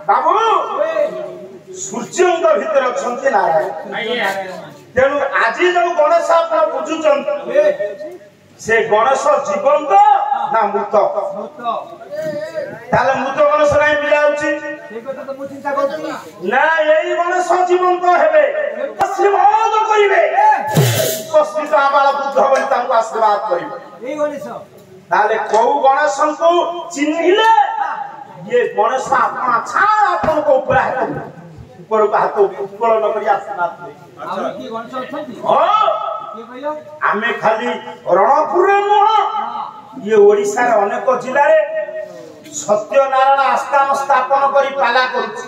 बाबू सूर्य भीतर अच्छा नारायण तेणु आज जो गणेश आप बुझुं से गणेश जीवंत ना मृत ताले मृत गणेश कहीं पिला ना यही गणेश जीवंत हेबे आशीर्वाद करिवे उपस्थित आबाल बुद्ध बनि तांको आशीर्वाद करिवे एई गणेश ताले को गणेश को चिन्हिले ये गणेश अपना छा आपन को ऊपर हाथ उत्कलन करी आशीर्वाद करिवे आउ की गणेश अछंती हां आमे खाली रणपुर नुह ये ओडिसा रे अनेक जिल्ला रे सत्यनारायण आस्थान स्थापन करी पाला करूछि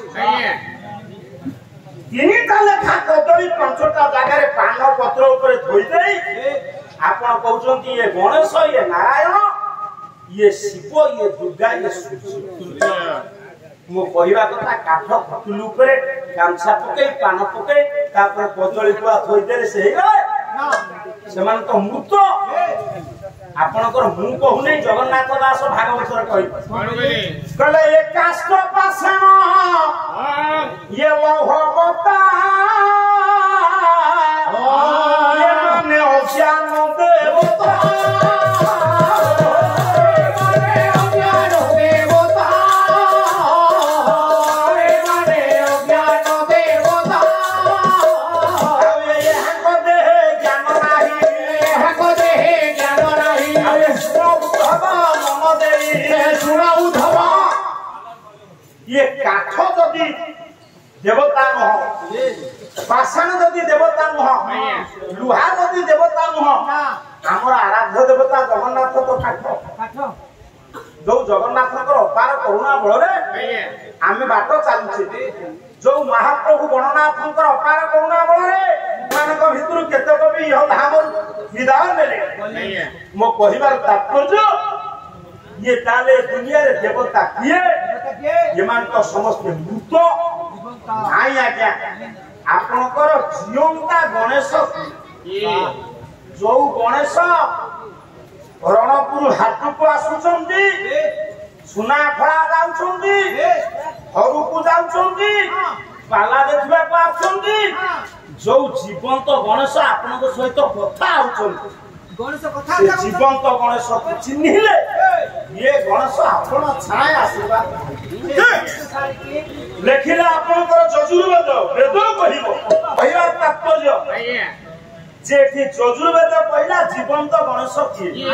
तिनी ताले खा कदली पांचटा जागा रे पान पत्र ऊपर धोई देई आपण कहउछंती ये गणेश ये नारायण ये शिव ये दुर्गा ये सूर्य मो कहवा कथा काठ खटुल ऊपर गामछा पके पान पके तापर कदली पुआ धोई देले से सेमान तो मृत आपनकर मु कहू नै जगन्नाथ दास भागवत कहले ये काष्ठ पाषाण ये लौहवता ये माने अज्ञान देवता ये काठ जदि देवता नह पाषाण जदि देवता नह लुहा जदि देवता नह हमर आराध्य देवता जगन्नाथ तो काठ जो जगन्नाथ अपार करुणा बल रे आमे बाट चलुछे जो महाप्रभु गणनाथ अपार करुणा बल रे मानक भितर केतक भी यह धाम विदाय नेले मो कहिबार तात्पर्य ये ताले दुनिया रे देवता किए ये मान तो समस्त मृत नाई आज्ञा आपनकर जीवंता गणेश जो गणेश रणपुर हाट को आसुचंदी सुना खड़ा जाउचंदी हरु को जाउचंदी पाला देखबा को आछंदी जो जीवंत गणेश आपनक सहित कथा आउचंदी गणेश कथा जीवंत गणेश चिन्हिले ये गणेश आपण छाय आशीर्वाद लेखिला आपनकर यजुर्वेद वेद कहिबो कहबार तात्पर्य जेठी यजुर्वेद पहिला जीवंत गणेश किए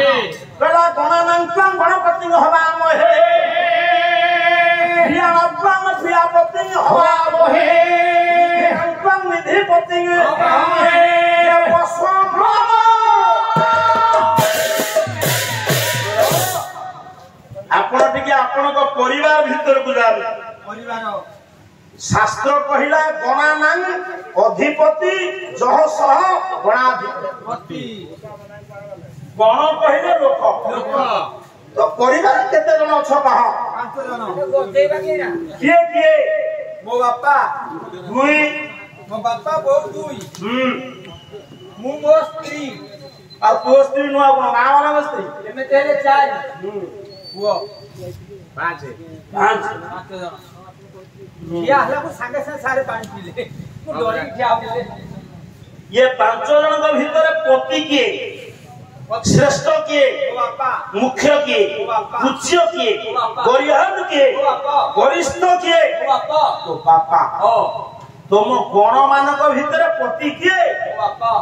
कहला गणनांकं गणपति हवा महे प्रियानत्वं प्रियापति हवा महे अंकं निधिपति हवा महे वस्वं आपण टिके आपण को परिवार भीतर को जा परिवार शास्त्र कहिला गणानां अधिपति जह सह गणाधिपति गण कहिले लोक तो परिवार केते जन छ कह 5 जन किए किए मो बापा दुई मो बापा बहुत दुई मु मो स्त्री आ तो स्त्री नु आपण गां वाला स्त्री एमे तेरे 4 वो 5 जन किया हला को संगे से सारे पानी पीले को डोरी क्या बोले ये 5 जन के भीतर पति के श्रेष्ठ के बापा मुख्य के पूज्य के गरिहन के वरिष्ठ के बापा तो बापा तुम गण मानक भीतर पति के बापा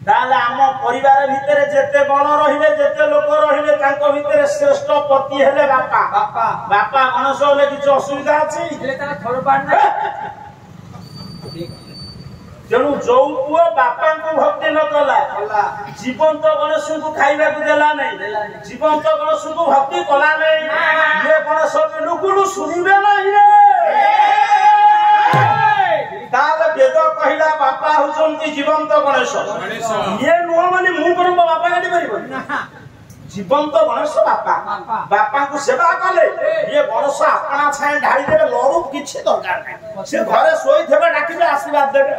ताले आम परिवार भीतर जेते गण रहिले जेते लोक रहिले तांको भीतर श्रेष्ठ पति हेले बापा बापा बापा गणेश होले किछ असुविधा अछि हेले ता थोर पाड ना तेणु जो पुओ बापा को भक्ति न कला जीवंत गणेश को खाइबा को देला नहीं जीवंत गणेश को भक्ति कला नहीं ये गणेश बिल्कुल सुनिबे नहीं ताले वेद कहिला बापा हुचंती जीवंत गणेश ये नुह माने मु पर बापा गाडी परिबो जीवंत गणेश बापा बापा को सेवा कले ये गणेश अपना छाए ढाई देबे लडू किछि दरकार नै से घरे सोई थेबे डाकिबे आशीर्वाद देबे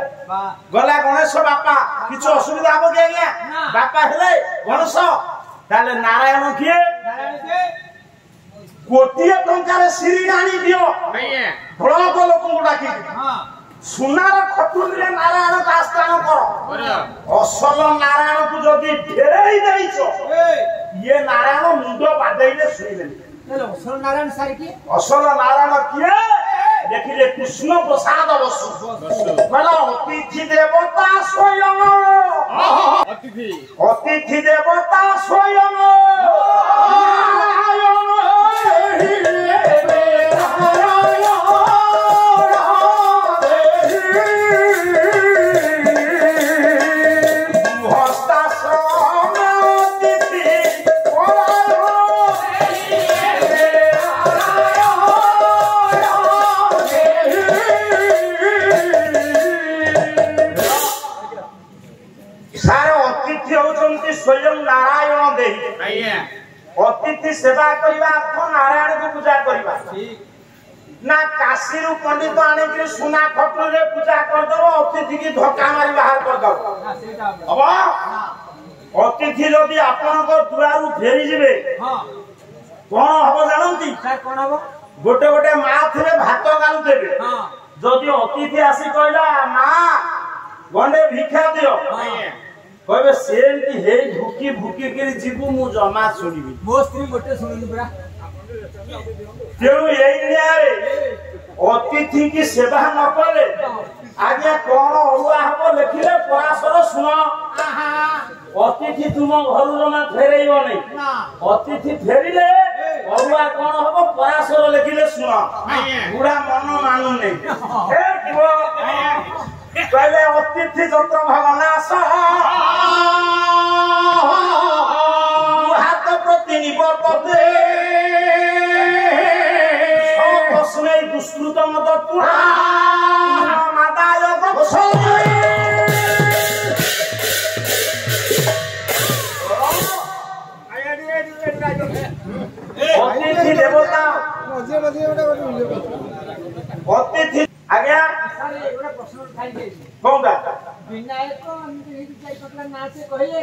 गला गणेश बापा किछि असुविधा हो गया बापा हेले गणेश ताले नारायण किए गोटे टंकार सिरी आनी दियो भड़क लोक डाकी सुनार खटुली नारायण का स्थान कर असल नारायण को जदि ढेरे ये नारायण मुंड बाधे शुणे असल नारायण सारी की असल नारायण किए देखिले कृष्ण प्रसाद बसु बोला अतिथि देवता स्वयं अतिथि देवता स्वयं स्वयं नारायण दे अतिथि सेवा करने अर्थ नारायण को पूजा करवा ना काशी रु पंडित आने सुना खटू रे पूजा करदब अतिथि की धक्का मारी बाहर करदब अब अतिथि जदि आपण दुआर फेरी जीवे कौन हम जानती गोटे गोटे माँ थे भात गालु देवे जदि अतिथि आसी कहला माँ गंडे भिक्षा दियो कहबे सेमती हे भूकी भूकी के जीवु मु जमा सुनिबी मो स्त्री गोटे सुनिबी पुरा तेणु एई न्यारे अतिथि की सेवा न कले आगे कौन अरुआ हबो लिखिले पराशर सुन अतिथि तुम घर जमा फेरैबो नै अतिथि फेरिले अरुआ कौन हबो पराशर लिखिले सुन बुढ़ा मन मानु नै हे किबो पहले अतिथि जंत्र भवनाश हाथ प्रति निवर्तते स्वस्मै दुष्कृतम दत्त्वा मादाय अतिथि देवता अतिथि आज्ञा सारे एगोटा प्रश्न उठाई दे कोंगा विनायक हमके ही जाई पतला ना से कहिले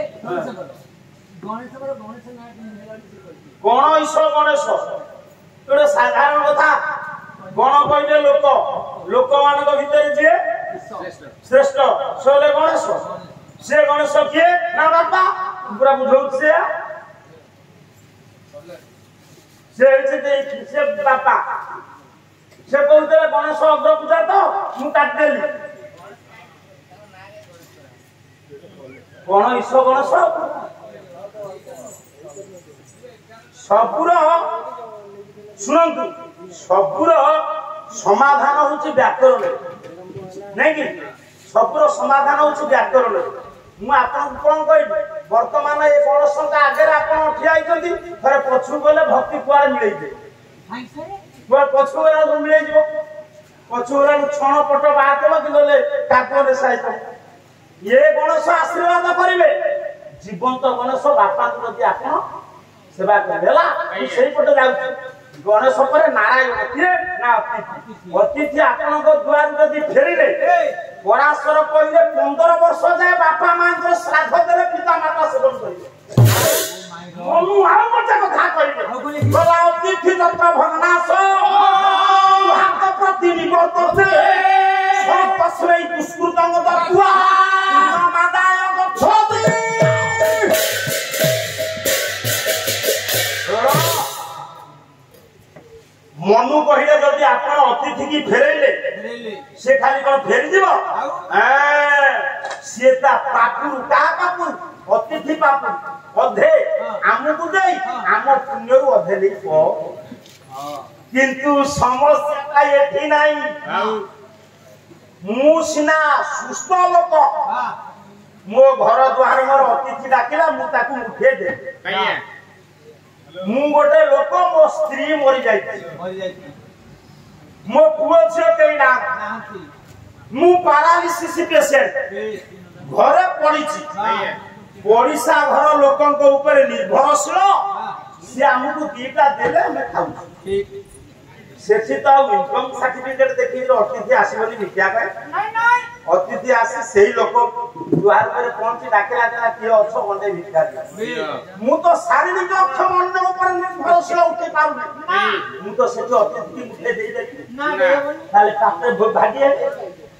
गणेश गणेश ना कोन ईश्वर गणेश एटा साधारण कथा गण कहिले लोक मानक भीतर जे श्रेष्ठ सोले गणेश से गणेश किए ना बापा पूरा बुझौ से बापा से कहते गणेश अग्र पूजा तो मु काटिदेली कौन ईश्वर गणेश सबुर शुणु सबुर समाधान हूँ व्याकरण नहीं कि सबुर समाधान हूँ व्याकरण मुझे कौन कह बर्तमान ये गणेश आगे आप ठिया थे पछू गले भक्ति कुआड़े मिले पछू गला मिले पछू गला छण पट बाहर कल कि काकुरे सहित ये गणेश आशीर्वाद करेंगे जीवंत गणेश बापा को आप सेवा करें से पटे जाऊँ गणेश पर नारायण किए ना अतिथि अतिथि आपण द्वार जदि फेरिले पराशर कहले 15 वर्ष जाए बापा मां श्राद्ध देले पिता माता सेवन करेंगे कथा कहले गला अतिथि दत्त भग्नाश हाथ प्रति निवर्तते तस्मै दुष्कृतम दत्त्वा मादाय गच्छति मनु कहले जदि आपण अतिथि की फेरैले से खाली कोन फेरी जीव से ता पापुर का पापुर अतिथि पापुर अधे आमु देई आम पुण्य रु अधे ले किंतु समस्या का एठी नाही मु सिना सुस्त लोक मो घर द्वार मोर अतिथि डाकिला मु ताकू उठे दे मु गोटे लोक मो स्त्री मरी जाई मो पुओ छे कई ना मु पैरालिसिस पेशेंट घरे पड़ी छी ओडिसा घर लोकन को ऊपर निर्भरशील से हमकु दीटा देले हम खाऊ सेठी तो इनकम सर्टिफिकेट देखि अतिथि आसी बोली मिथ्या कहे नहीं नहीं अतिथि आसी सेही लोक दुआर पर पहुंची डाकला देला किए अछ गंडे भिखारी मु तो शारीरिक अक्षम अन्य ऊपर निर्भरशील उठी पाउ मु तो सेठी अतिथि मुठे दे दे ना देबनी खाली काटे भागी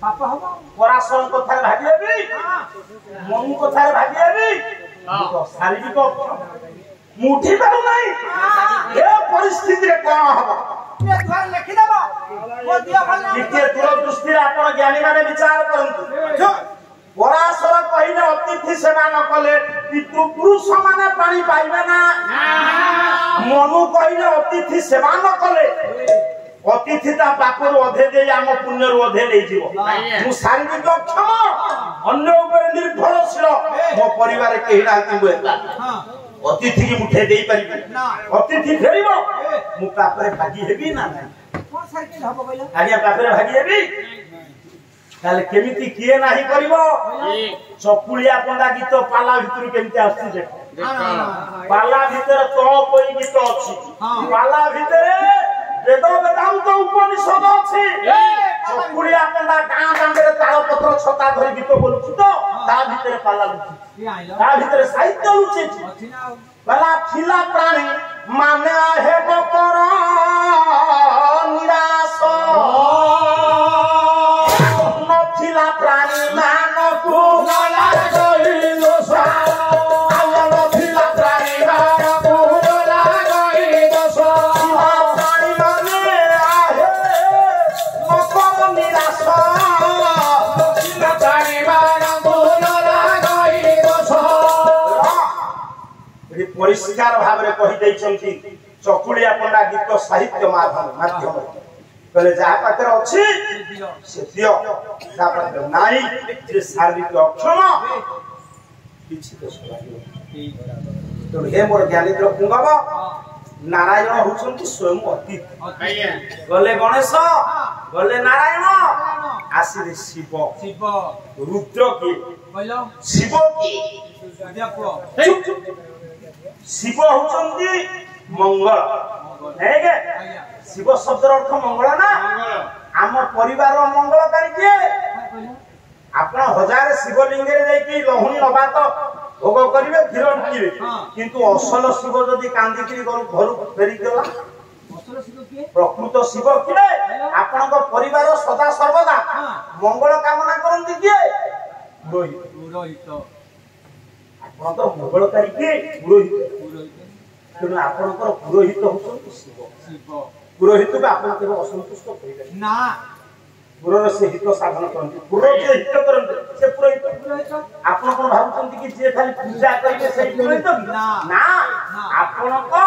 पापा हबो पराशर कथा भागी हेबी मन कथा भागी हेबी मु तो शारीरिक अक्षम मुठी पाउ नहीं ए परिस्थिति रे कोन हबो ये द्वार लिखि देबो वो दिया भला किते दूरदृष्टि आपण ज्ञानी माने विचार करंतु पराशर कहिने अतिथि सेवा न कले पितृ पुरुष माने पानी पाइबे ना मनु कहिने अतिथि सेवा न कले अतिथि ता पापर अधे दे आम पुण्य रु अधे ले जीवो मु शारीरिक अक्षम अन्य ऊपर निर्भरशील मो परिवार केही नांती बुएला अतिथि की मुठे देई परिबे अतिथि फेरिबो मु पापरे भागी हेबी ना कोन साइकिल हबो बोला आनिया पापरे भागी हेबी ताले केमिति किए नाही करिवो चकुलिया पंडा गीत पाला भितर केमिति आछि जे पाला भितर तो कोई गीत अछि पाला भितर वेद वेदांत उपनिषद अछि चकुलिया पंडा गां गांरे ताळ पत्र छता धरि गीत बोलुछ तो ता भितर पाला लुछि ता भितर साहित्य लुछि पाला थिला प्राणी माने हेबो पर निराश नथिला प्राणी मानकु गला गइलो सा नथिला प्राणी मानकु गला गइलो सा प्राणी माने आहे मकर निराश नथिला प्राणी मानकु गला गइलो सा ए परिष्कार भाबरे कहि दैछंती चकुलिया पंडा गीत साहित्य माध्यम कहले जा पाकर अछि से दियो जा पाकर नाही जे शारीरिक अक्षम किछि तो सुनाइयो तो हे मोर ज्ञानेन्द्र पुंगव नारायण होछंती स्वयं अतीत गले गणेश गले नारायण आसीरे शिव रुद्र की बोलो शिव की देखो शिव होछंती मंगल है के शिव शब्द अर्थ मंगल ना आम परिवार मंगलकारी किए आपण हजार शिवलिंग रे जाई कि लहुनी नबात भोग करिवे क्षीर ढालिवे किंतु असल शिव जदी कांदी घर फेरी गला असल शिव किए प्रकृत शिव किए आपण को परिवार सदा सर्वदा मंगल कामना करंती किए पुरोहित आपण तो मंगलकारी किए पुरोहित तेणु आपणकर पुरोहित होछंती शिव पुरोहित को आपण केबे असंतुष्ट करिवे ना पुरोर से हित साधन करंती पुरोर जे हित करंती से पुरोहित आपण कोन भाबुचंती कि जे खाली पूजा करिवे से पुरोहित ना आपण को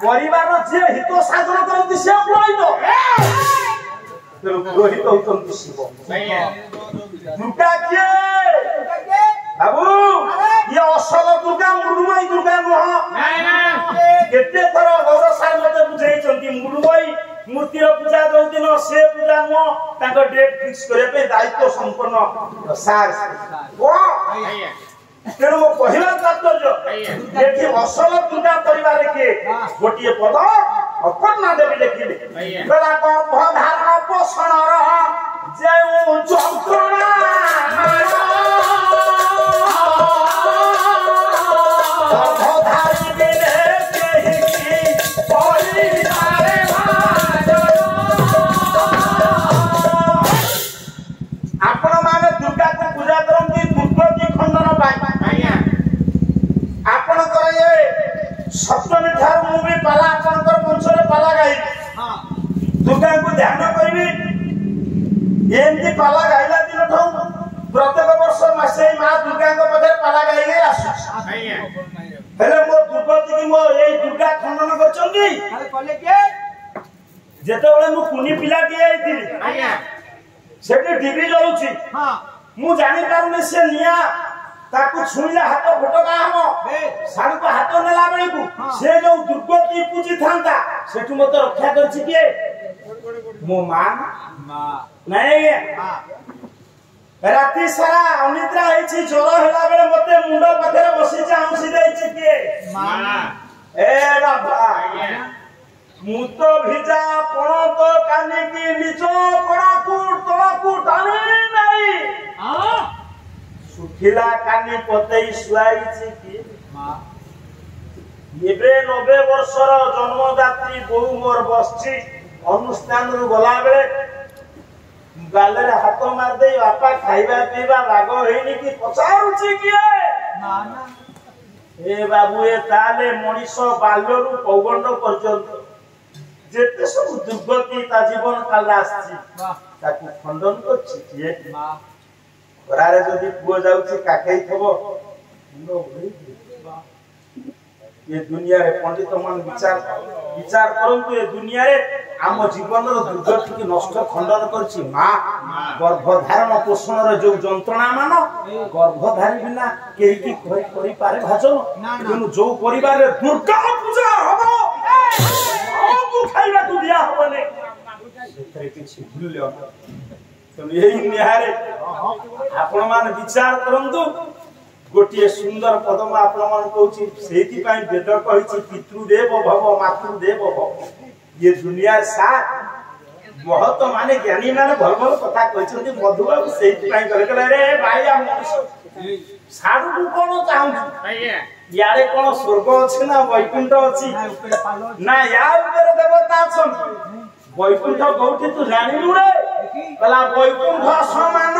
परिवार जे हित साधन करंती से पुरोहित तेणु पुरोहित होछंती शिव दुर्गा के बाबू ये असल दुर्गा मुडुमाई दुर्गा नह केते थर गौर सार मते बुझाइचंती मुडुमाई मूर्ति पूजा जो दिन से पूजा न ताको डेट फिक्स करे पे दायित्व संपन्न सार ओ तेणु मो पहिला तात्पर्य एठी असल दुर्गा परिवार के गोटिए पद अपन्ना देवी लिखिले गला गर्भ धारण पोषण जेउ जंत्रणा आपण माने दुर्गा को पूजा करंती दुर्गति खंडन पाई आपण कर ये सप्तमी ठार मु भी पाला आपण कर वंशरे पाला गाई दुर्गा को ध्यान करबी एमती पाला गाइला दिन ठौ प्रत्येक वर्ष मासे मां दुर्गा को पदे पाला गाई गई आसु हेले मो दुर्गति की मो ए दुर्गा खंडन करचंदी अरे कले के जेते बेले मु कुनी पिला के आइथिली सेठी टीवी जलुची मु जानि पारुने से निया ताकू छुइला हाथ फटका हम साडू को हाथ नेला बेले को से जो दुर्गति पूजी थांता सेठु मत रक्षा करछि के मो मां नहीं राती सारा अनिद्रा होइछि ज्वर होला बेले मते मुंड पाखरे बसी चाउसी दैछि के ए बाबा मुत भिजा पण तो कानी की निचो पड़ा को तला को टानी नहीं सुख ଖିଲା କାନି ପତେଇ ଶୁଆଇଛି କି ଏବେ 90 ବର୍ଷର ଜନ୍ମଦାତ୍ରୀ ବୋଉ ମୋର ବସିଛି ଅନୁଷ୍ଠାନରୁ ଗଲା ବେଳେ ଗାଲରେ ହାତ ମାରିଦେଇ ବାପା ଖାଇବା ପିଇବା ବାଗ ହେଇନି କି ପଚାରୁଛି କିଏ ଏ ବାବୁ ଏ ତାହେଲେ ମଣିଷ ବାଲ୍ୟରୁ ପୌଗଣ୍ଡ ପର୍ଯ୍ୟନ୍ତ ଯେତେ ସବୁ ଦୁର୍ଗତି ତା ଜୀବନ କାଳ ଆସିଛି ତାକୁ ଖଣ୍ଡନ କରୁଛି କିଏ ଖରାରେ ଯଦି ପୁଅ ଯାଉଛି କାକେଇ ଥବ ये दुनिया रे पंडित मान विचार करंतु ये दुनिया रे आम जीवन रो दुर्गति की नष्ट खंडन करछि मां गर्भधारण पोषण रो जो जंत्रणा मान गर्भधारी बिना केही की करि पारे भाजन किनु जो परिवार रे दुर्गा पूजा हबो ओ खाइबा तू दिया हबने सेतरे किछि भूल्य तो यही निहारे आपण मान विचार करंतु गोटे सुंदर पदम आपण कहूँ से वेद कही पितृदेव भव मातृदेव भव ये दुनिया साथ महत माने ज्ञानी माने भल भल कथा कहते मधुबाबू से रे भाई साधु कौन चाहूँ यारे कौन स्वर्ग अच्छी ना वैकुंठ अच्छी ना या देवता अच्छा वैकुंठ कौटी तू जानू रे कहला वैकुंठ समान